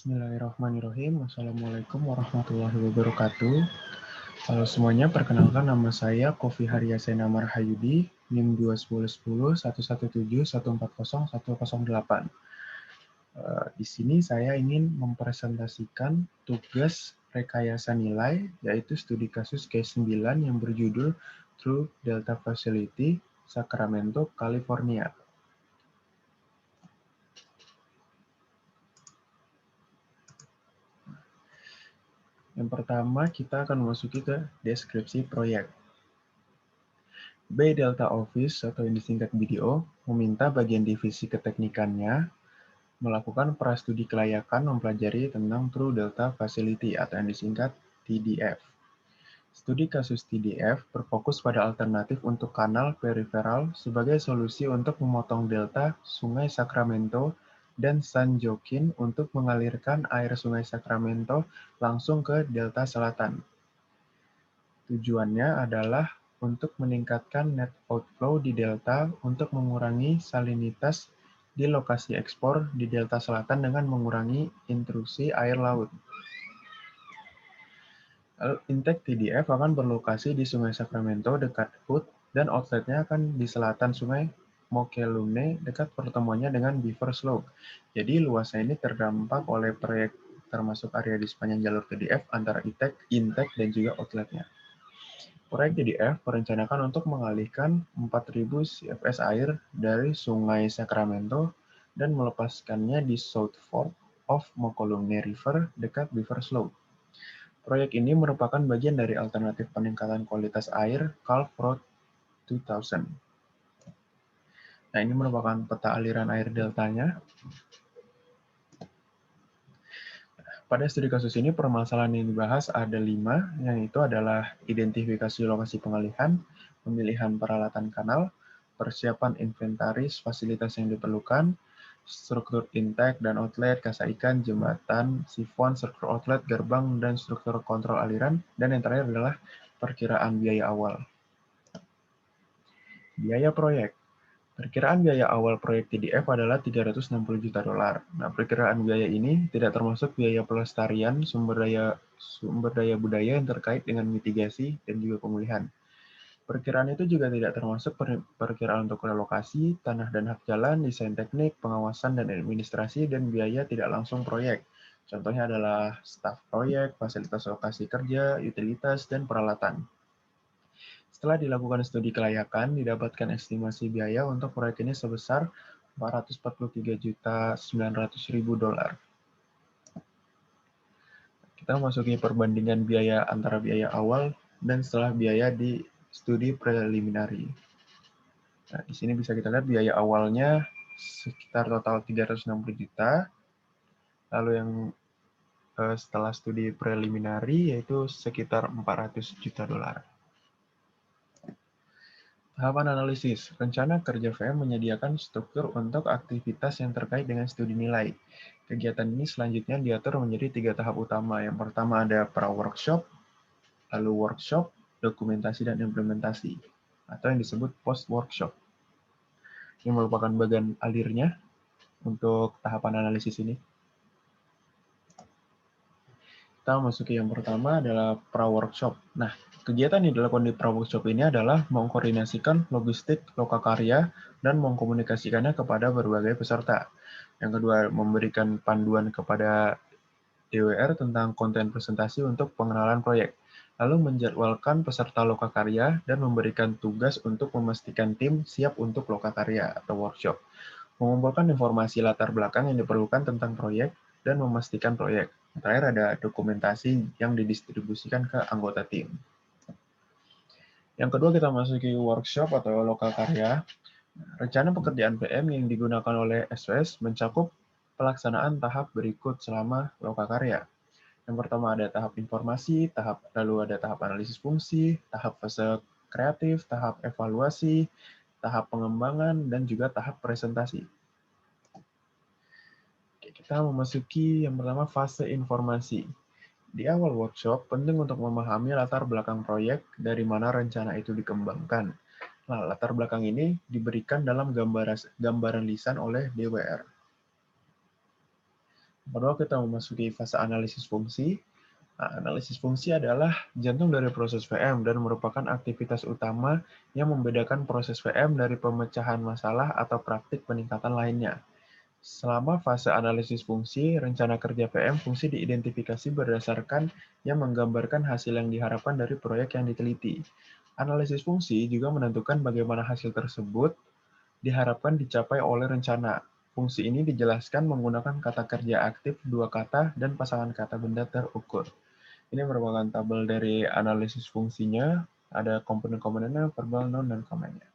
Bismillahirrahmanirrahim. Assalamualaikum warahmatullahi wabarakatuh. Halo semuanya, perkenalkan nama saya Kofi Haryasena Marhayudi, NIM 210101171401008. Di sini saya ingin mempresentasikan tugas rekayasa nilai, yaitu studi kasus case 9 yang berjudul True Delta Facility, Sacramento, California. Yang pertama, kita akan memasuki ke deskripsi proyek. Bay Delta Office atau yang disingkat BDO meminta bagian divisi keteknikannya melakukan prastudi kelayakan mempelajari tentang True Delta Facility atau yang disingkat TDF. Studi kasus TDF berfokus pada alternatif untuk kanal periferal sebagai solusi untuk memotong delta Sungai Sacramento dan San Joaquin untuk mengalirkan air Sungai Sacramento langsung ke delta selatan. Tujuannya adalah untuk meningkatkan net outflow di delta untuk mengurangi salinitas di lokasi ekspor di delta selatan dengan mengurangi intrusi air laut. Intake TDF akan berlokasi di Sungai Sacramento dekat Hood dan outletnya akan di selatan Sungai Mokelumne dekat pertemuannya dengan Beaver Slough. Jadi luasnya ini terdampak oleh proyek termasuk area di sepanjang jalur TDF antara intake dan juga outletnya. Proyek TDF merencanakan untuk mengalihkan 4.000 CFS air dari Sungai Sacramento dan melepaskannya di South Fork of Mokelumne River dekat Beaver Slough. Proyek ini merupakan bagian dari alternatif peningkatan kualitas air Gulf Road 2000. Nah, ini merupakan peta aliran air deltanya. Pada studi kasus ini, permasalahan yang dibahas ada 5, yaitu adalah identifikasi lokasi pengalihan, pemilihan peralatan kanal, persiapan inventaris fasilitas yang diperlukan, struktur intake dan outlet, kasa ikan, jembatan, sifon, struktur outlet, gerbang, dan struktur kontrol aliran, dan yang terakhir adalah perkiraan biaya awal. Biaya proyek. Perkiraan biaya awal proyek TDF adalah $360 juta. Nah, perkiraan biaya ini tidak termasuk biaya pelestarian sumber daya budaya yang terkait dengan mitigasi dan juga pemulihan. Perkiraan itu juga tidak termasuk perkiraan untuk relokasi, tanah dan hak jalan, desain teknik, pengawasan dan administrasi, dan biaya tidak langsung proyek. Contohnya adalah staf proyek, fasilitas lokasi kerja, utilitas, dan peralatan. Setelah dilakukan studi kelayakan, didapatkan estimasi biaya untuk proyek ini sebesar $443.900.000. Kita masuki perbandingan biaya antara biaya awal dan setelah biaya di studi preliminary. Nah, di sini bisa kita lihat biaya awalnya sekitar total 360 juta. Lalu yang setelah studi preliminary yaitu sekitar $400 juta. Tahapan analisis. Rencana kerja VM menyediakan struktur untuk aktivitas yang terkait dengan studi nilai. Kegiatan ini selanjutnya diatur menjadi 3 tahap utama. Yang pertama ada pra-workshop, lalu workshop, dokumentasi dan implementasi, atau yang disebut post-workshop. Ini merupakan bagian alirnya untuk tahapan analisis ini. Kita memasuki yang pertama adalah pra-workshop. Nah, kegiatan yang dilakukan di pra-workshop ini adalah mengkoordinasikan logistik lokakarya dan mengkomunikasikannya kepada berbagai peserta. Yang kedua, memberikan panduan kepada DWR tentang konten presentasi untuk pengenalan proyek. Lalu menjadwalkan peserta lokakarya dan memberikan tugas untuk memastikan tim siap untuk lokakarya atau workshop. Mengumpulkan informasi latar belakang yang diperlukan tentang proyek dan memastikan proyek. Terakhir ada dokumentasi yang didistribusikan ke anggota tim. Yang kedua kita masuki workshop atau lokal karya. Rencana pekerjaan PM yang digunakan oleh SOS mencakup pelaksanaan tahap berikut selama lokal karya. Yang pertama ada tahap informasi, lalu ada tahap analisis fungsi, tahap fase kreatif, tahap evaluasi, tahap pengembangan, dan juga tahap presentasi. Kita memasuki yang pertama fase informasi. Di awal workshop, penting untuk memahami latar belakang proyek dari mana rencana itu dikembangkan. Nah, latar belakang ini diberikan dalam gambaran lisan oleh DWR. Kedua, kita memasuki fase analisis fungsi. Nah, analisis fungsi adalah jantung dari proses VM dan merupakan aktivitas utama yang membedakan proses VM dari pemecahan masalah atau praktik peningkatan lainnya. Selama fase analisis fungsi, rencana kerja PM fungsi diidentifikasi berdasarkan yang menggambarkan hasil yang diharapkan dari proyek yang diteliti. Analisis fungsi juga menentukan bagaimana hasil tersebut diharapkan dicapai oleh rencana. Fungsi ini dijelaskan menggunakan kata kerja aktif, dua kata, dan pasangan kata benda terukur. Ini merupakan tabel dari analisis fungsinya, ada komponen-komponennya, verbal, noun, dan komennya.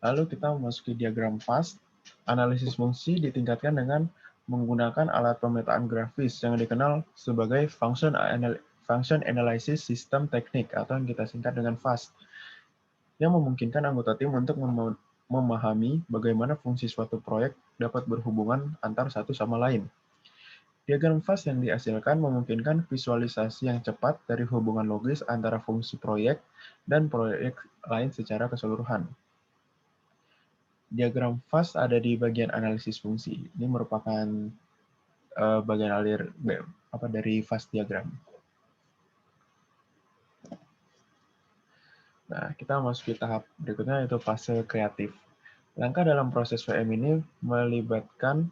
Lalu kita memasuki diagram FAST. Analisis fungsi ditingkatkan dengan menggunakan alat pemetaan grafis yang dikenal sebagai Function Analysis System Technique atau yang kita singkat dengan FAST, yang memungkinkan anggota tim untuk memahami bagaimana fungsi suatu proyek dapat berhubungan antar satu sama lain. Diagram FAST yang dihasilkan memungkinkan visualisasi yang cepat dari hubungan logis antara fungsi proyek dan proyek lain secara keseluruhan. Diagram FAST ada di bagian analisis fungsi. Ini merupakan bagian dari FAST diagram. Nah, kita masuki tahap berikutnya yaitu fase kreatif. Langkah dalam proses VM ini melibatkan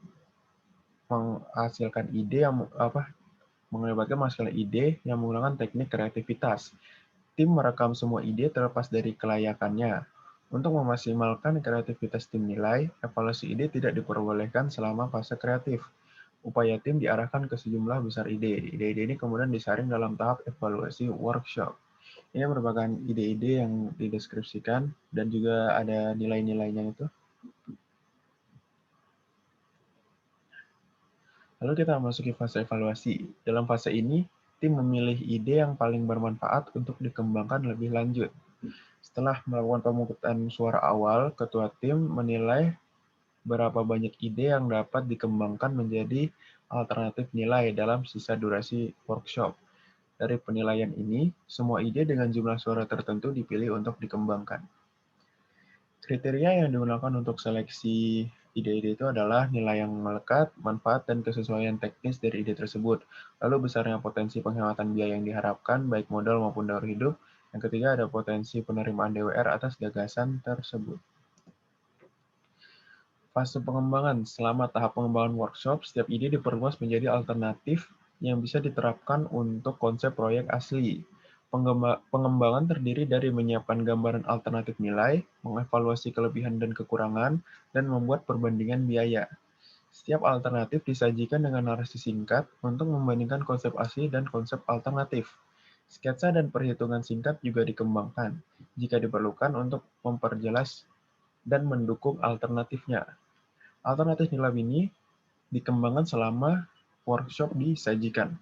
menghasilkan ide yang menggunakan teknik kreativitas. Tim merekam semua ide terlepas dari kelayakannya. Untuk memaksimalkan kreativitas tim nilai, evaluasi ide tidak diperbolehkan selama fase kreatif. Upaya tim diarahkan ke sejumlah besar ide. Ide-ide ini kemudian disaring dalam tahap evaluasi workshop. Ini merupakan ide-ide yang dideskripsikan dan juga ada nilai-nilainya itu. Lalu kita memasuki fase evaluasi. Dalam fase ini, tim memilih ide yang paling bermanfaat untuk dikembangkan lebih lanjut. Setelah melakukan pemungutan suara awal, ketua tim menilai berapa banyak ide yang dapat dikembangkan menjadi alternatif nilai dalam sisa durasi workshop. Dari penilaian ini, semua ide dengan jumlah suara tertentu dipilih untuk dikembangkan. Kriteria yang digunakan untuk seleksi ide-ide itu adalah nilai yang melekat, manfaat, dan kesesuaian teknis dari ide tersebut. Lalu besarnya potensi penghematan biaya yang diharapkan, baik modal maupun daur hidup. Yang ketiga ada potensi penerimaan DWR atas gagasan tersebut. Fase pengembangan. Selama tahap pengembangan workshop, setiap ide diperluas menjadi alternatif yang bisa diterapkan untuk konsep proyek asli. Pengembangan terdiri dari menyiapkan gambaran alternatif nilai, mengevaluasi kelebihan dan kekurangan, dan membuat perbandingan biaya. Setiap alternatif disajikan dengan narasi singkat untuk membandingkan konsep asli dan konsep alternatif. Sketsa dan perhitungan singkat juga dikembangkan jika diperlukan untuk memperjelas dan mendukung alternatifnya. Alternatif nilai ini dikembangkan selama workshop disajikan.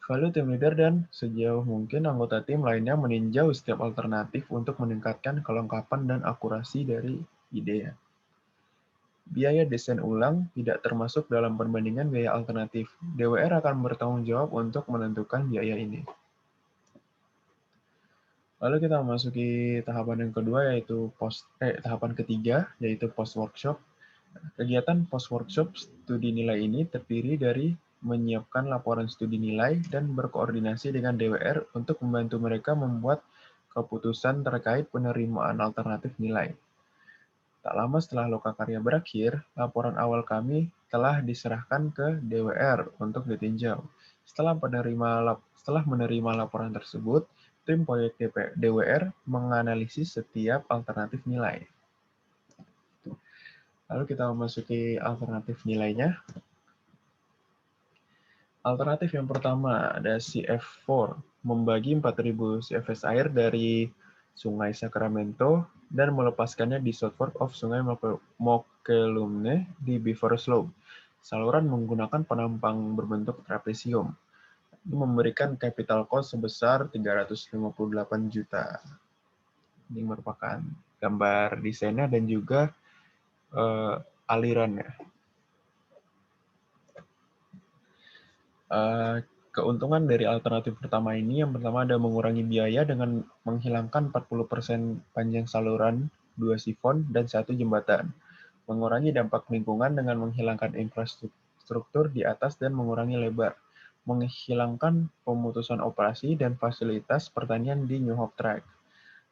Value tim leader dan sejauh mungkin anggota tim lainnya meninjau setiap alternatif untuk meningkatkan kelengkapan dan akurasi dari ide. Biaya desain ulang tidak termasuk dalam perbandingan biaya alternatif. DWR akan bertanggung jawab untuk menentukan biaya ini. Lalu kita memasuki tahapan yang kedua yaitu tahapan ketiga yaitu post workshop. Kegiatan post workshop studi nilai ini terdiri dari menyiapkan laporan studi nilai dan berkoordinasi dengan DWR untuk membantu mereka membuat keputusan terkait penerimaan alternatif nilai. Tak lama setelah lokakarya berakhir, laporan awal kami telah diserahkan ke DWR untuk ditinjau. Setelah menerima laporan tersebut, tim proyek DWR menganalisis setiap alternatif nilai. Lalu kita memasuki alternatif nilainya. Alternatif yang pertama ada CF4, membagi 4.000 CFS air dari Sungai Sacramento dan melepaskannya di South Fork of Sungai Mokelumne di Beaver Slope. Saluran menggunakan penampang berbentuk trapesium. Ini memberikan capital cost sebesar 358 juta. Ini merupakan gambar desainnya dan juga alirannya. Keuntungan dari alternatif pertama ini, yang pertama ada mengurangi biaya dengan menghilangkan 40% panjang saluran, 2 sifon, dan 1 jembatan. mengurangi dampak lingkungan dengan menghilangkan infrastruktur di atas dan mengurangi lebar, menghilangkan pemutusan operasi dan fasilitas pertanian di New Hope Track,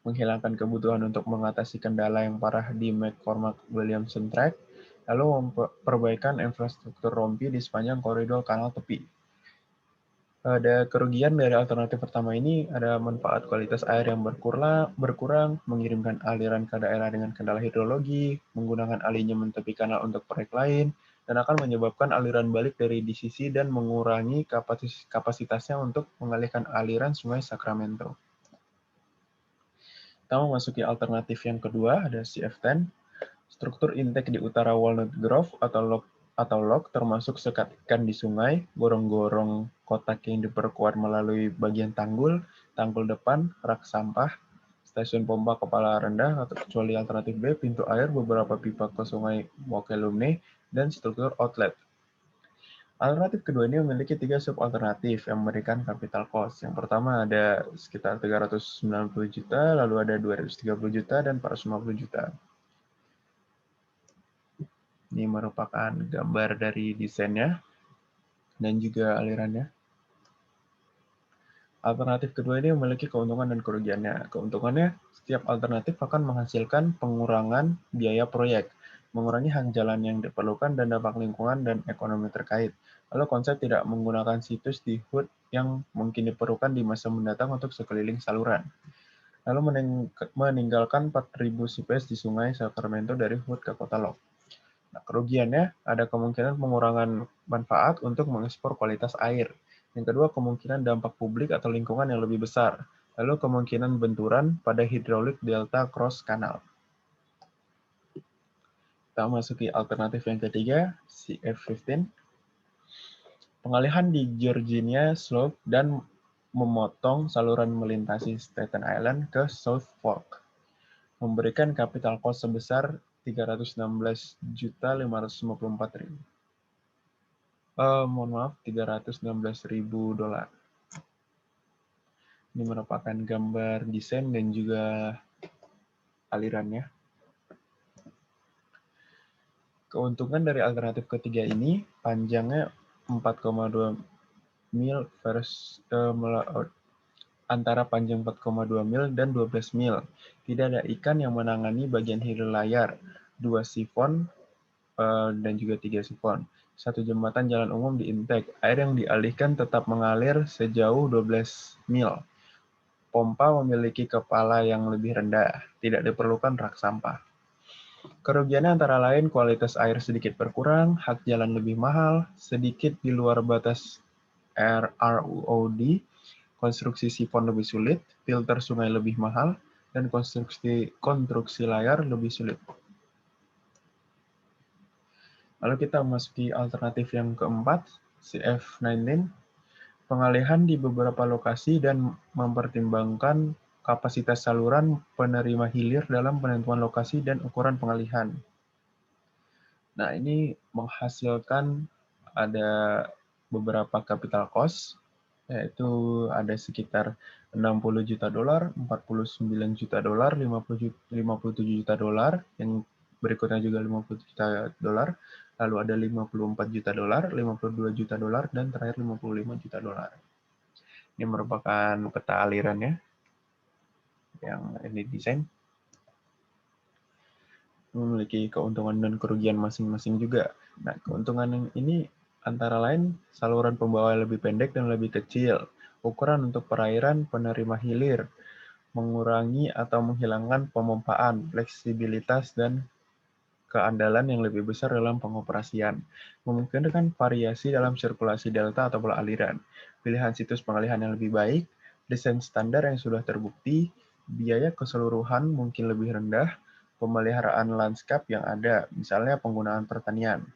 menghilangkan kebutuhan untuk mengatasi kendala yang parah di McCormack Williamson Track, lalu memperbaikan infrastruktur rompi di sepanjang koridor kanal tepi. Ada kerugian dari alternatif pertama ini, ada manfaat kualitas air yang berkurang, mengirimkan aliran ke daerah dengan kendala hidrologi, menggunakan alinyemen tepi kanal untuk proyek lain, dan akan menyebabkan aliran balik dari DCC dan mengurangi kapasitasnya untuk mengalihkan aliran Sungai Sacramento. Kita memasuki alternatif yang kedua, ada CF10. Struktur intake di utara Walnut Grove atau log termasuk sekat ikan di sungai, gorong-gorong kotak yang diperkuat melalui bagian tanggul depan, rak sampah, stasiun pompa kepala rendah atau kecuali alternatif B, pintu air, beberapa pipa ke sungai Mokelumne, dan struktur outlet. Alternatif kedua ini memiliki 3 sub-alternatif yang memberikan capital cost. Yang pertama ada sekitar 390 juta, lalu ada 230 juta, dan 450 juta. Ini merupakan gambar dari desainnya dan juga alirannya. Alternatif kedua ini memiliki keuntungan dan kerugiannya. Keuntungannya, setiap alternatif akan menghasilkan pengurangan biaya proyek, mengurangi hak jalan yang diperlukan dan dampak lingkungan dan ekonomi terkait. Lalu konsep tidak menggunakan situs di HUD yang mungkin diperlukan di masa mendatang untuk sekeliling saluran. Lalu meninggalkan 4.000 CPS di sungai Sacramento dari HUD ke kota Log. Nah, kerugiannya ada kemungkinan pengurangan manfaat untuk mengekspor kualitas air. Yang kedua, kemungkinan dampak publik atau lingkungan yang lebih besar. Lalu kemungkinan benturan pada hidrolik delta cross kanal. Kita masuki alternatif yang ketiga, CF15. Pengalihan di Georginia Slope dan memotong saluran melintasi Staten Island ke South Fork. Memberikan capital cost sebesar 316.554.000. Mohon maaf, $316.000. Ini merupakan gambar desain dan juga alirannya. Keuntungan dari alternatif ketiga ini, panjangnya 4,2 mil antara panjang 4,2 mil dan 12 mil. Tidak ada ikan yang menangani bagian hilir layar, 2 sifon dan juga 3 sifon. 1 jembatan jalan umum di intake. Air yang dialihkan tetap mengalir sejauh 12 mil. Pompa memiliki kepala yang lebih rendah. Tidak diperlukan rak sampah. Kerugiannya antara lain kualitas air sedikit berkurang, hak jalan lebih mahal, sedikit di luar batas RRUOD, konstruksi sifon lebih sulit, filter sungai lebih mahal, dan konstruksi layar lebih sulit. Lalu kita memasuki alternatif yang keempat, CF19, pengalihan di beberapa lokasi dan mempertimbangkan kapasitas saluran penerima hilir dalam penentuan lokasi dan ukuran pengalihan. Nah, ini menghasilkan ada beberapa capital cost, yaitu ada sekitar $60 juta, $49 juta, $57 juta, yang berikutnya juga $50 juta, lalu ada $54 juta, $52 juta, dan terakhir $55 juta. Ini merupakan peta alirannya yang ini desain. Memiliki keuntungan dan kerugian masing-masing juga. Nah, keuntungan ini antara lain saluran pembawa lebih pendek dan lebih kecil, ukuran untuk perairan penerima hilir, mengurangi atau menghilangkan pemompaan, fleksibilitas, dan keandalan yang lebih besar dalam pengoperasian, memungkinkan variasi dalam sirkulasi delta atau pola aliran, pilihan situs pengalihan yang lebih baik, desain standar yang sudah terbukti, biaya keseluruhan mungkin lebih rendah, pemeliharaan lanskap yang ada, misalnya penggunaan pertanian,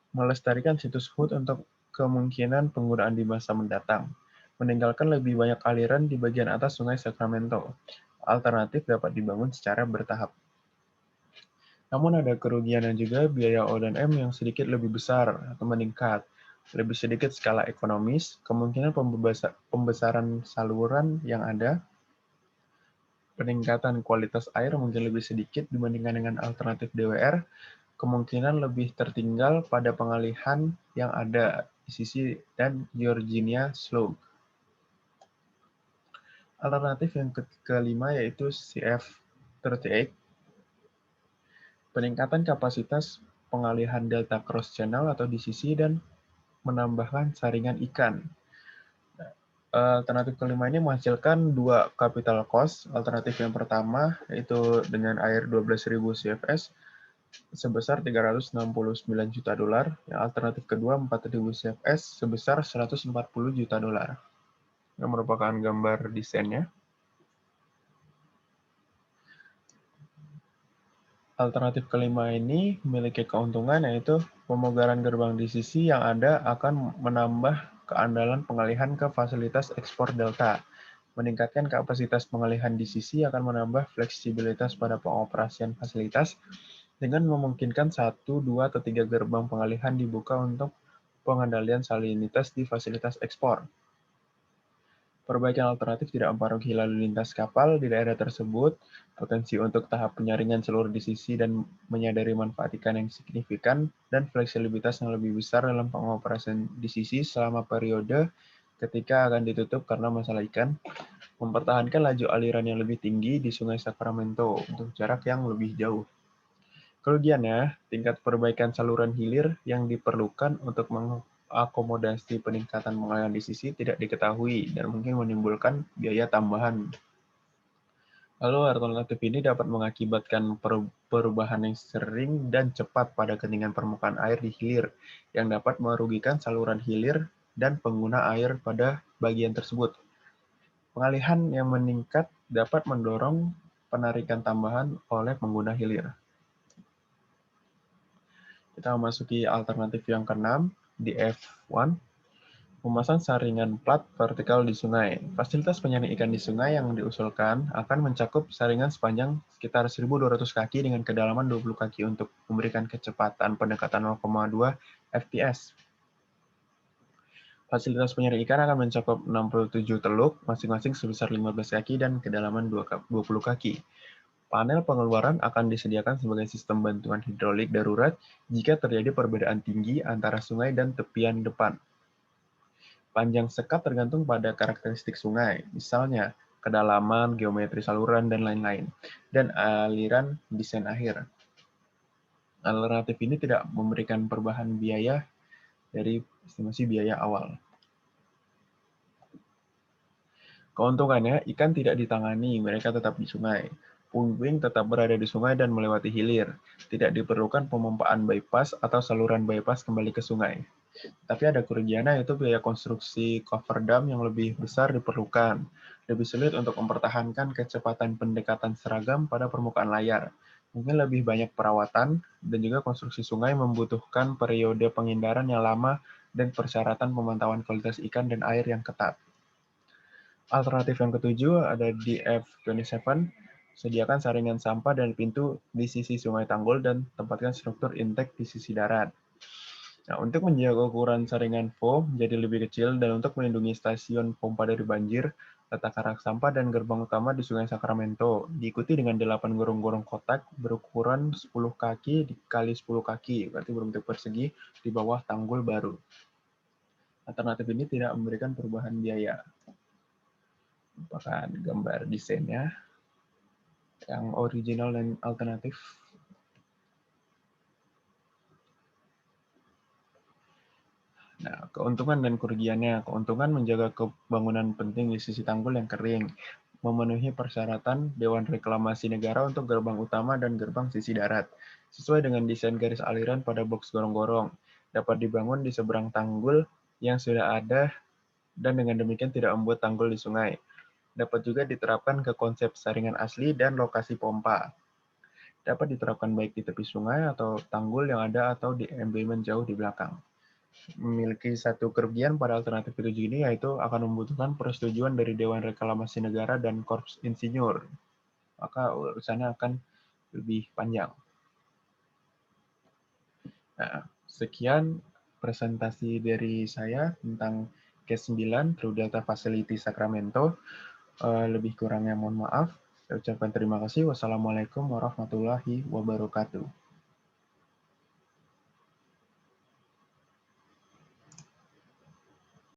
melestarikan situs HUD untuk kemungkinan penggunaan di masa mendatang, meninggalkan lebih banyak aliran di bagian atas Sungai Sacramento. Alternatif dapat dibangun secara bertahap. Namun ada kerugian dan juga biaya O&M yang sedikit lebih besar atau meningkat, lebih sedikit skala ekonomis, kemungkinan pembesaran saluran yang ada, peningkatan kualitas air mungkin lebih sedikit dibandingkan dengan alternatif DWR, kemungkinan lebih tertinggal pada pengalihan yang ada di sisi dan Georginia Slough. Alternatif yang kelima yaitu CF38, peningkatan kapasitas pengalihan delta cross channel atau DCC dan menambahkan saringan ikan. Alternatif kelima ini menghasilkan dua capital cost. Alternatif yang pertama yaitu dengan air 12.000 CFS sebesar 369 juta dolar. Yang alternatif kedua 4.000 CFS sebesar 140 juta dolar. Yang merupakan gambar desainnya. Alternatif kelima ini memiliki keuntungan yaitu pemugaran gerbang DCC yang ada akan menambah keandalan pengalihan ke fasilitas ekspor Delta. Meningkatkan kapasitas pengalihan DCC akan menambah fleksibilitas pada pengoperasian fasilitas dengan memungkinkan 1, 2, atau 3 gerbang pengalihan dibuka untuk pengendalian salinitas di fasilitas ekspor. Perbaikan alternatif tidak mempengaruhi lalu lintas kapal di daerah tersebut, potensi untuk tahap penyaringan seluruh DCC dan menyadari manfaat ikan yang signifikan, dan fleksibilitas yang lebih besar dalam pengoperasian DCC selama periode ketika akan ditutup karena masalah ikan, mempertahankan laju aliran yang lebih tinggi di Sungai Sacramento untuk jarak yang lebih jauh. Kerugiannya, tingkat perbaikan saluran hilir yang diperlukan untuk mengakomodasi peningkatan pengalihan DCC tidak diketahui dan mungkin menimbulkan biaya tambahan. Lalu alternatif ini dapat mengakibatkan perubahan yang sering dan cepat pada ketinggian permukaan air di hilir, yang dapat merugikan saluran hilir dan pengguna air pada bagian tersebut. Pengalihan yang meningkat dapat mendorong penarikan tambahan oleh pengguna hilir. Kita memasuki alternatif yang keenam, di F1, memasang saringan plat vertikal di sungai. Fasilitas penyaring ikan di sungai yang diusulkan akan mencakup saringan sepanjang sekitar 1.200 kaki dengan kedalaman 20 kaki untuk memberikan kecepatan pendekatan 0,2 fps. Fasilitas penyaring ikan akan mencakup 67 teluk, masing-masing sebesar 15 kaki dan kedalaman 20 kaki. Panel pengeluaran akan disediakan sebagai sistem bantuan hidrolik darurat jika terjadi perbedaan tinggi antara sungai dan tepian depan. Panjang sekat tergantung pada karakteristik sungai, misalnya kedalaman, geometri saluran, dan lain-lain, dan aliran desain akhir. Alternatif ini tidak memberikan perubahan biaya dari estimasi biaya awal. Keuntungannya, ikan tidak ditangani, mereka tetap di sungai. Puing-puing tetap berada di sungai dan melewati hilir. Tidak diperlukan pemompaan bypass atau saluran bypass kembali ke sungai. Tapi ada kerugiannya, yaitu biaya konstruksi cover dam yang lebih besar diperlukan. Lebih sulit untuk mempertahankan kecepatan pendekatan seragam pada permukaan layar. Mungkin lebih banyak perawatan, dan juga konstruksi sungai membutuhkan periode penghindaran yang lama dan persyaratan pemantauan kualitas ikan dan air yang ketat. Alternatif yang ketujuh ada di F27, sediakan saringan sampah dan pintu di sisi Sungai Tanggul dan tempatkan struktur intake di sisi darat. Nah, untuk menjaga ukuran saringan foam menjadi lebih kecil dan untuk melindungi stasiun pompa dari banjir, letakkan rak sampah dan gerbang utama di Sungai Sacramento, diikuti dengan 8 gorong-gorong kotak berukuran 10 kaki dikali 10 kaki, berarti berbentuk persegi, di bawah tanggul baru. Alternatif ini tidak memberikan perubahan biaya. Merupakan gambar desainnya yang original dan alternatif. Nah, keuntungan dan kerugiannya. Keuntungan menjaga kebangunan penting di sisi tanggul yang kering, memenuhi persyaratan Dewan Reklamasi Negara untuk gerbang utama dan gerbang sisi darat, sesuai dengan desain garis aliran pada box gorong-gorong, dapat dibangun di seberang tanggul yang sudah ada dan dengan demikian tidak membuat tanggul di sungai. Dapat juga diterapkan ke konsep saringan asli dan lokasi pompa. Dapat diterapkan baik di tepi sungai atau tanggul yang ada atau di embayment jauh di belakang. Memiliki satu kerugian pada alternatif ketujuh ini, yaitu akan membutuhkan persetujuan dari Dewan Reklamasi Negara dan Korps Insinyur. Maka urusannya akan lebih panjang. Nah, sekian presentasi dari saya tentang Case 9 True Delta Facility Sacramento. Lebih kurangnya mohon maaf. Saya ucapkan terima kasih. Wassalamualaikum warahmatullahi wabarakatuh.